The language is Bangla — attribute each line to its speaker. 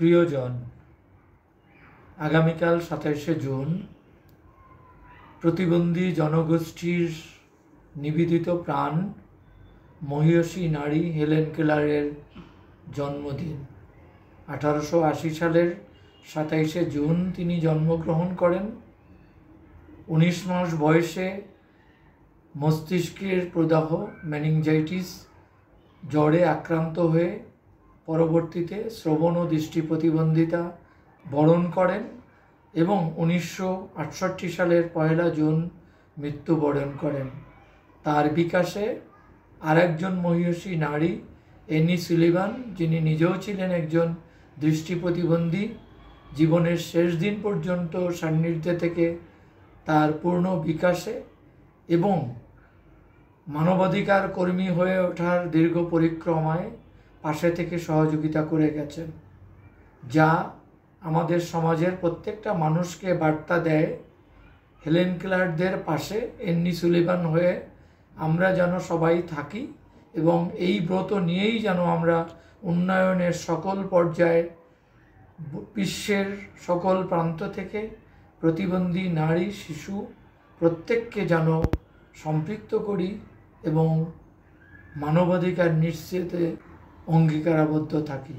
Speaker 1: প্রিয়জন, আগামীকাল 27শে জুন প্রতিবন্ধী জনগোষ্ঠীর নিবেদিত প্রাণ মহিয়সী নারী হেলেন কেলারের জন্মদিন। 1880 সালের 27শে জুন তিনি জন্মগ্রহণ করেন। 19 মাস বয়সে মস্তিষ্কের প্রদাহ মেনিনজাইটিস জ্বরে আক্রান্ত হয়ে পরবর্তীতে শ্রবণ ও দৃষ্টি প্রতিবন্ধিতা বরণ করেন এবং 1968 সালের 1 জুন মৃত্যুবরণ করেন। তার বিকাশে আরেকজন মহিয়সী নারী এনি সুলিভান, যিনি নিজেও ছিলেন একজন দৃষ্টি প্রতিবন্ধী, জীবনের শেষ দিন পর্যন্ত সান্নিধ্যে থেকে তার পূর্ণ বিকাশে এবং মানবাধিকার কর্মী হয়ে ওঠার দীর্ঘ পরিক্রমায় পাশে থেকে সহযোগিতা করে গেছেন, যা আমাদের সমাজের প্রত্যেকটা মানুষকে বার্তা দেয় হেলেন কেলারদের পাশে এনি সুলিভান হয়ে আমরা যেন সবাই থাকি এবং এই ব্রত নিয়েই যেন আমরা উন্নয়নের সকল পর্যায়ে বিশ্বের সকল প্রান্ত থেকে প্রতিবন্ধী নারী শিশু প্রত্যেককে যেন সম্পৃক্ত করি এবং মানবাধিকার নিশ্চিতে অঙ্গীকারাবদ্ধ থাকি।